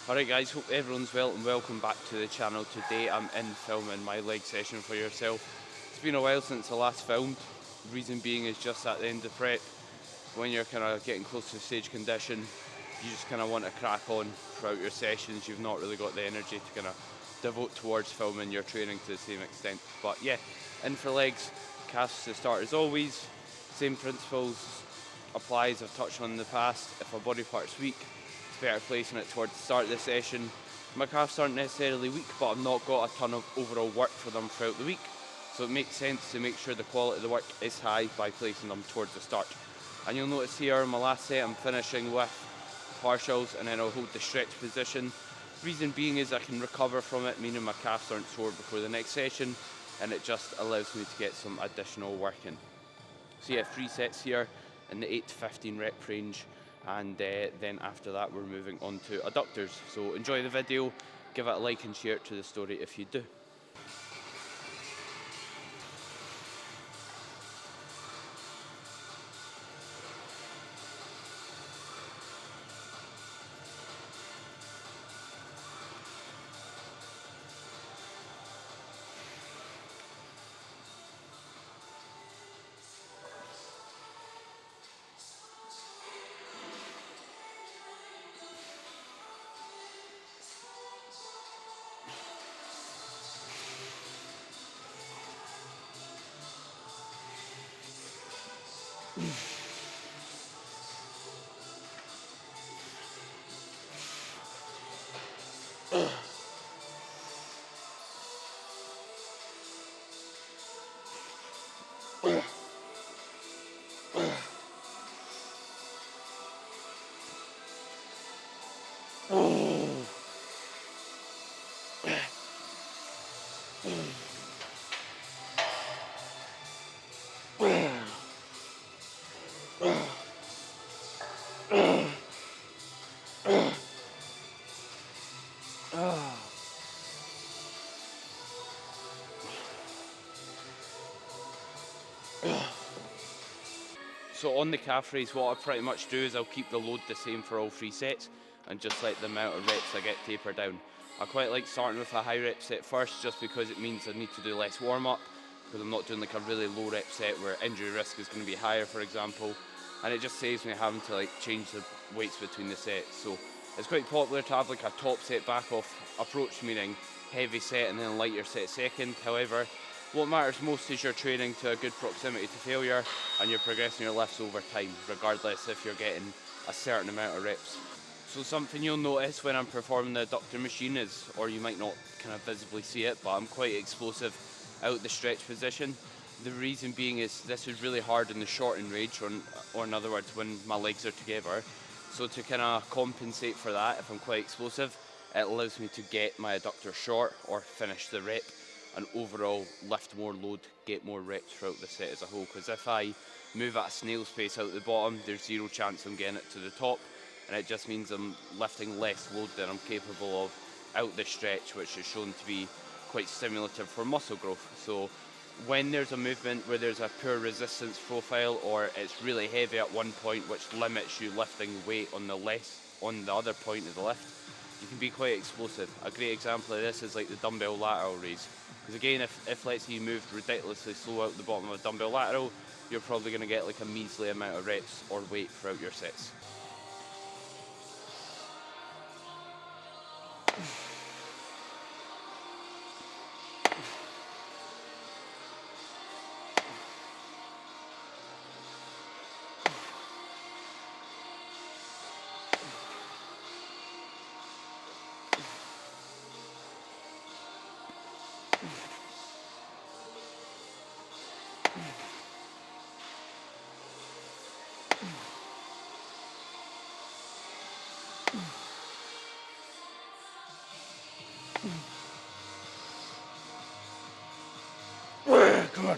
Alright guys, hope everyone's well and welcome back to the channel. Today I'm in filming my leg session for yourself. It's been a while since I last filmed. The reason being is just at the end of prep, when you're kind of getting close to stage condition, you just kind of want to crack on throughout your sessions. You've not really got the energy to kind of devote towards filming your training to the same extent. But yeah, in for legs, calves to start as always. Same principles apply as I've touched on in the past. If a body part's weak, it's better placing it towards the start of the session. My calves aren't necessarily weak, but I've not got a ton of overall work for them throughout the week. So it makes sense to make sure the quality of the work is high by placing them towards the start. And you'll notice here in my last set I'm finishing with partials and then I'll hold the stretch position. Reason being is I can recover from it, meaning my calves aren't sore before the next session, and it just allows me to get some additional work in. So yeah, 3 sets here in the 8 to 15 rep range, and then after that we're moving on to adductors. So enjoy the video, give it a like and share it to the story if you do. So on the calf raise, what I pretty much do is I'll keep the load the same for all 3 sets and just let the amount of reps I get taper down. I quite like starting with a high rep set first, just because it means I need to do less warm up, because I'm not doing like a really low rep set where injury risk is going to be higher, for example, and it just saves me having to like change the weights between the sets. So it's quite popular to have like a top set back off approach, meaning heavy set and then lighter set second. However, what matters most is you're training to a good proximity to failure and you're progressing your lifts over time, regardless if you're getting a certain amount of reps. So something you'll notice when I'm performing the adductor machine is, or you might not kind of visibly see it, but I'm quite explosive out the stretch position. The reason being is this is really hard in the shortened range, or in other words, when my legs are together. So to kind of compensate for that, if I'm quite explosive, it allows me to get my adductor short or finish the rep and overall lift more load, get more reps throughout the set as a whole. Because if I move at a snail's pace out the bottom, there's zero chance I'm getting it to the top, and it just means I'm lifting less load than I'm capable of out the stretch, which is shown to be quite stimulative for muscle growth. So when there's a movement where there's a poor resistance profile or it's really heavy at one point, which limits you lifting weight on the other point of the lift, you can be quite explosive. A great example of this is like the dumbbell lateral raise. Because again, if let's say you moved ridiculously slow out the bottom of a dumbbell lateral, you're probably going to get like a measly amount of reps or weight throughout your sets. Come on.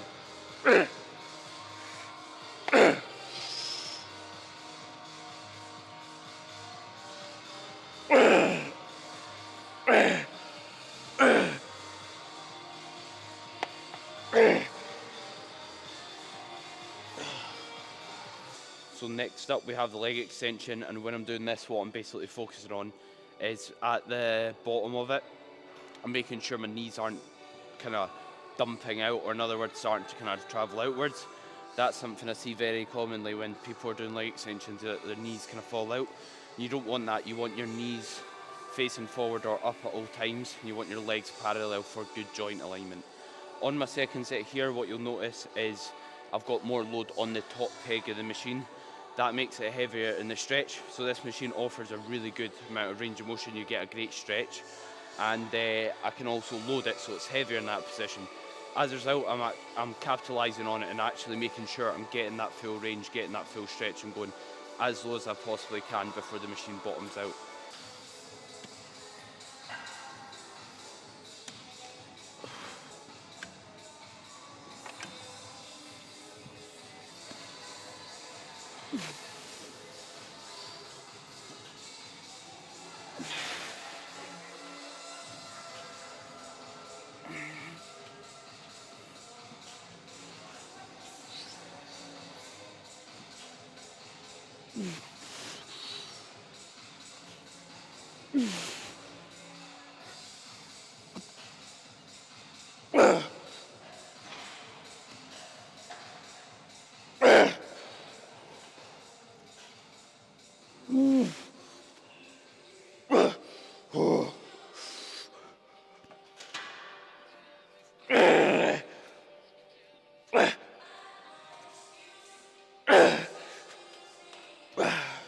So next up we have the leg extension, and when I'm doing this, what I'm basically focusing on is at the bottom of it. I'm making sure my knees aren't kind of dumping out, or in other words, starting to kind of travel outwards. That's something I see very commonly when people are doing leg extensions, that their knees kind of fall out. You don't want that. You want your knees facing forward or up at all times. You want your legs parallel for good joint alignment. On my second set here, what you'll notice is I've got more load on the top peg of the machine. That makes it heavier in the stretch. So this machine offers a really good amount of range of motion. You get a great stretch, and I can also load it so it's heavier in that position. As a result, I'm capitalising on it and actually making sure I'm getting that full range, getting that full stretch, and going as low as I possibly can before the machine bottoms out.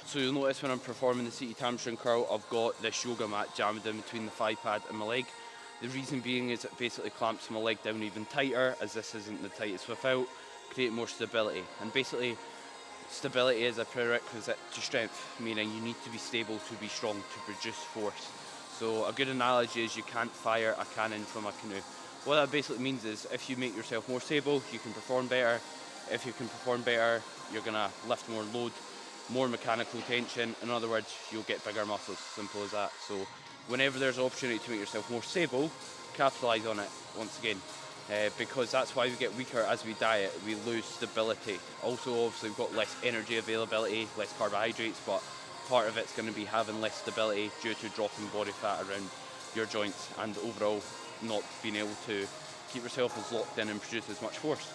So you'll notice when I'm performing the seated hamstring curl, I've got this yoga mat jammed in between the thigh pad and my leg. The reason being is it basically clamps my leg down even tighter, as this isn't the tightest without, create more stability. And basically, stability is a prerequisite to strength, meaning you need to be stable to be strong, to produce force. So a good analogy is you can't fire a cannon from a canoe. What that basically means is if you make yourself more stable, you can perform better. If you can perform better, you're gonna lift more load, more mechanical tension. In other words, you'll get bigger muscles, simple as that. So whenever there's an opportunity to make yourself more stable, capitalise on it once again. Because that's why we get weaker as we diet, we lose stability. Also, obviously, we've got less energy availability, less carbohydrates, but part of it's going to be having less stability due to dropping body fat around your joints and overall not being able to keep yourself as locked in and produce as much force.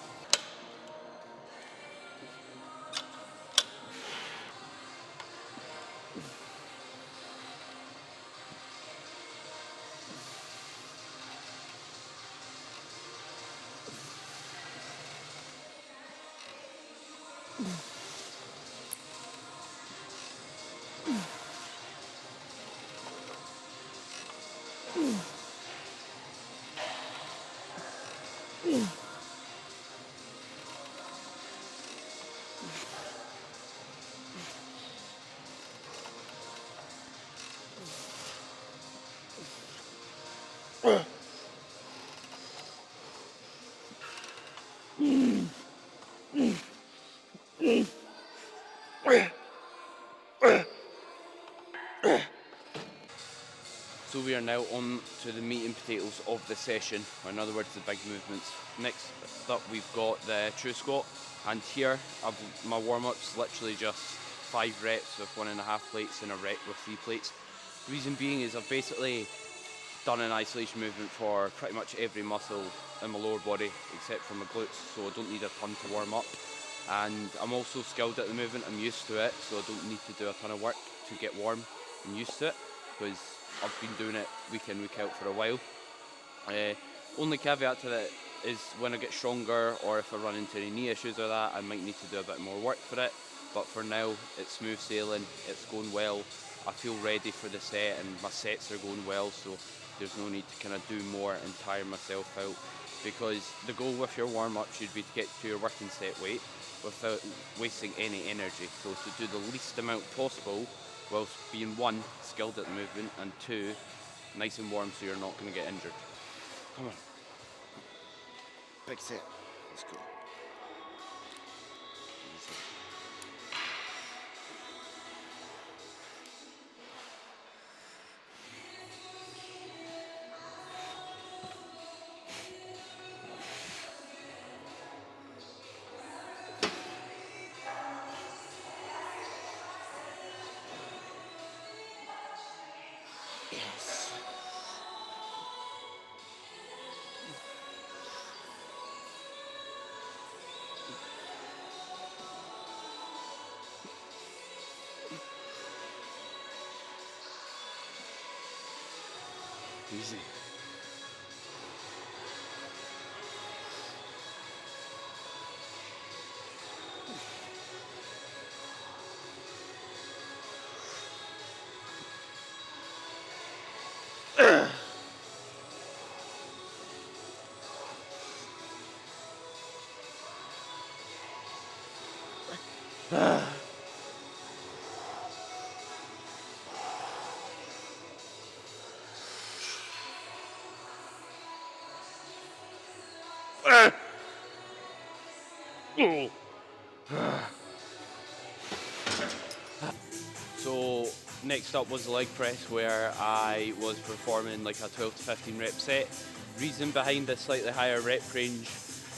So we are now on to the meat and potatoes of the session, or in other words, the big movements. Next up, we've got the true squat, and here my warm-up's literally just 5 reps with 1.5 plates and a rep with 3 plates. The reason being is I've basically done an isolation movement for pretty much every muscle in my lower body except for my glutes, so I don't need a ton to warm up. And I'm also skilled at the movement, I'm used to it, so I don't need to do a ton of work to get warm and used to it, because I've been doing it week in, week out for a while. Only caveat to that is when I get stronger, or if I run into any knee issues or that, I might need to do a bit more work for it. But for now, it's smooth sailing, it's going well. I feel ready for the set, and my sets are going well, so there's no need to kind of do more and tire myself out. Because the goal with your warm-up should be to get to your working set weight without wasting any energy. So to do the least amount possible whilst being 1, skilled at the movement, and 2, nice and warm so you're not going to get injured. Come on. Big set. Let's go. Easy. Easy. So next up was the leg press, where I was performing like a 12 to 15 rep set. Reason behind the slightly higher rep range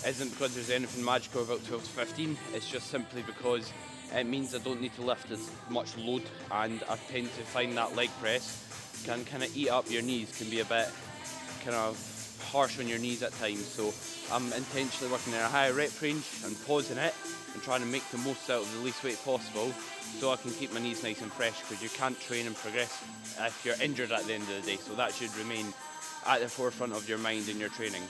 isn't because there's anything magical about 12 to 15, it's just simply because it means I don't need to lift as much load, and I tend to find that leg press can kind of eat up your knees, can be a bit kind of harsh on your knees at times. So I'm intentionally working in a higher rep range and pausing it and trying to make the most out of the least weight possible so I can keep my knees nice and fresh, because you can't train and progress if you're injured at the end of the day. So that should remain at the forefront of your mind in your training.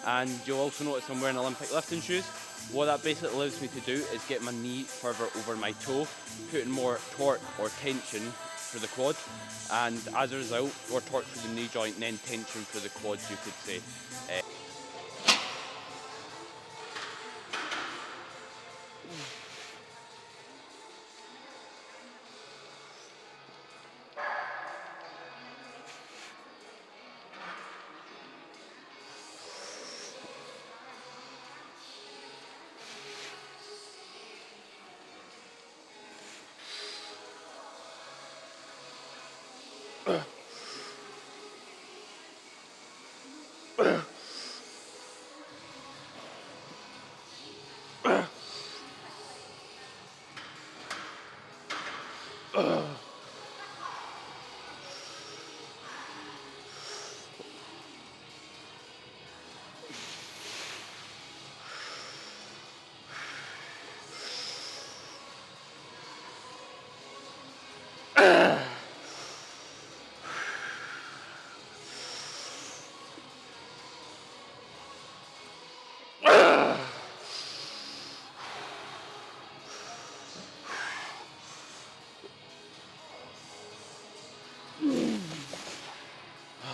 And you'll also notice I'm wearing Olympic lifting shoes. What that basically allows me to do is get my knee further over my toe, putting more torque or tension for the quad, and as a result, more torque for the knee joint and then tension for the quads, you could say.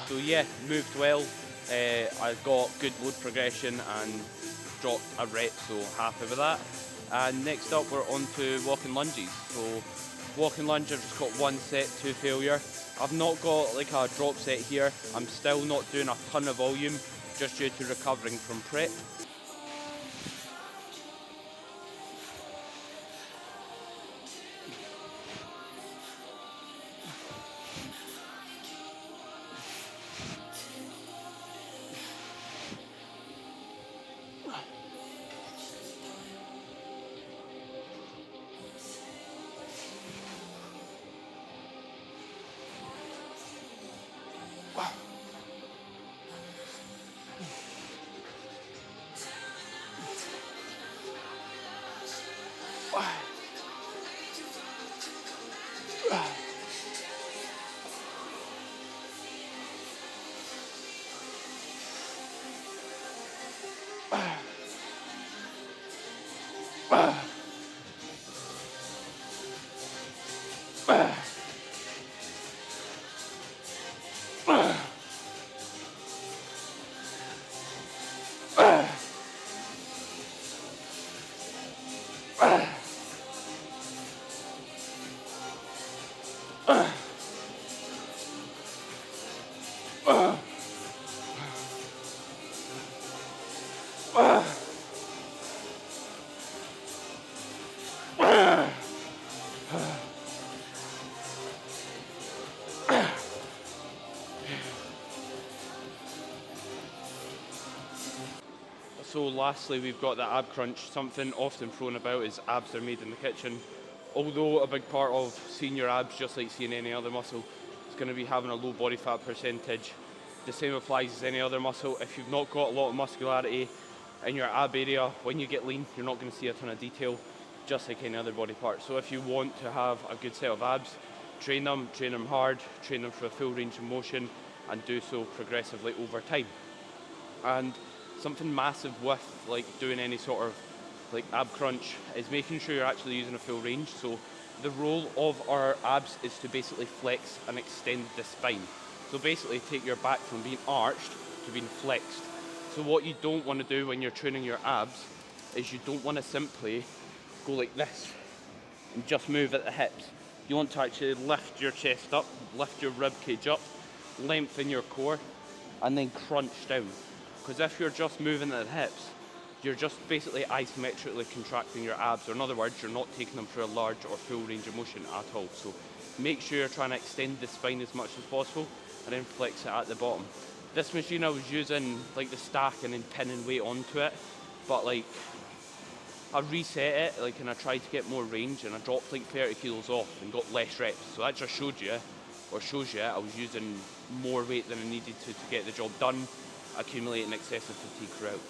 So yeah, moved well. I got good load progression and dropped a rep, so happy with that. And next up we're on to walking lunges. So walking lunge, I've just got one set to failure. I've not got like a drop set here. I'm still not doing a ton of volume just due to recovering from prep. So lastly, we've got the ab crunch. Something often thrown about is abs are made in the kitchen. Although a big part of seeing your abs, just like seeing any other muscle, is going to be having a low body fat percentage. The same applies as any other muscle. If you've not got a lot of muscularity in your ab area, when you get lean, you're not going to see a ton of detail, just like any other body part. So if you want to have a good set of abs, train them hard, train them for a full range of motion, and do so progressively over time. And something massive with like doing any sort of like ab crunch is making sure you're actually using a full range. So the role of our abs is to basically flex and extend the spine. So basically take your back from being arched to being flexed. So what you don't want to do when you're training your abs is you don't want to simply go like this and just move at the hips. You want to actually lift your chest up, lift your rib cage up, lengthen your core, and then crunch down. Because if you're just moving at the hips, you're just basically isometrically contracting your abs, or in other words, you're not taking them through a large or full range of motion at all. So make sure you're trying to extend the spine as much as possible and then flex it at the bottom. This machine I was using like the stack and then pinning weight onto it, but like I reset it like and I tried to get more range and I dropped like 30 kilos off and got less reps. So that just showed you, or shows you, I was using more weight than I needed to get the job done, accumulating excessive fatigue throughout.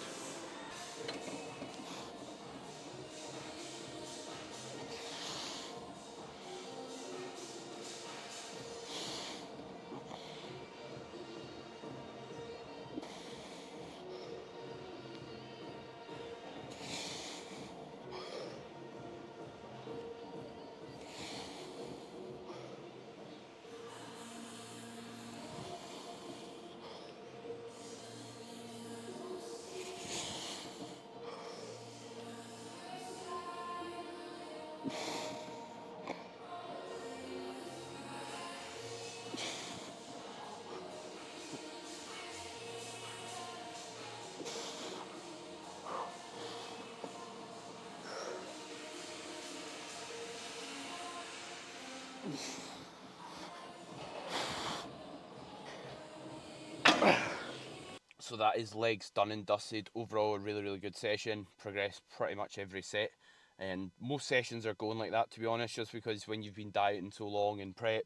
So that is legs done and dusted. Overall, a really, really good session. Progressed pretty much every set. And most sessions are going like that, to be honest, just because when you've been dieting so long in prep,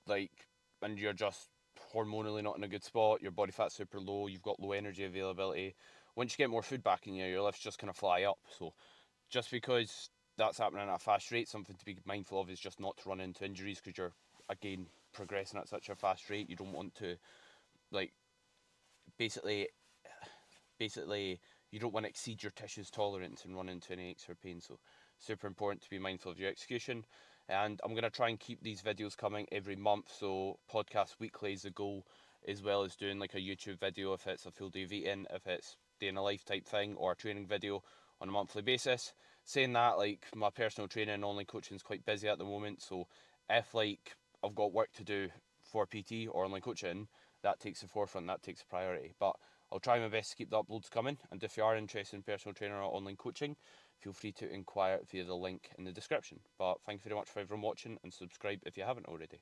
like, and you're just hormonally not in a good spot, your body fat's super low, you've got low energy availability. Once you get more food back in you, your lifts just kind of fly up. So just because that's happening at a fast rate, something to be mindful of is just not to run into injuries because you're, again, progressing at such a fast rate. You don't want to, like, basically basically you don't want to exceed your tissue's tolerance and run into any extra pain. So super important to be mindful of your execution. And I'm going to try and keep these videos coming every month. So podcast weekly is the goal, as well as doing like a YouTube video if it's a full day of eating, if it's day in a life type thing, or a training video on a monthly basis. Saying that, like, my personal training and online coaching is quite busy at the moment. So if like I've got work to do for PT or online coaching, that takes the forefront, that takes priority. But I'll try my best to keep the uploads coming, and if you are interested in personal trainer or online coaching, feel free to inquire via the link in the description. But thank you very much for everyone watching, and subscribe if you haven't already.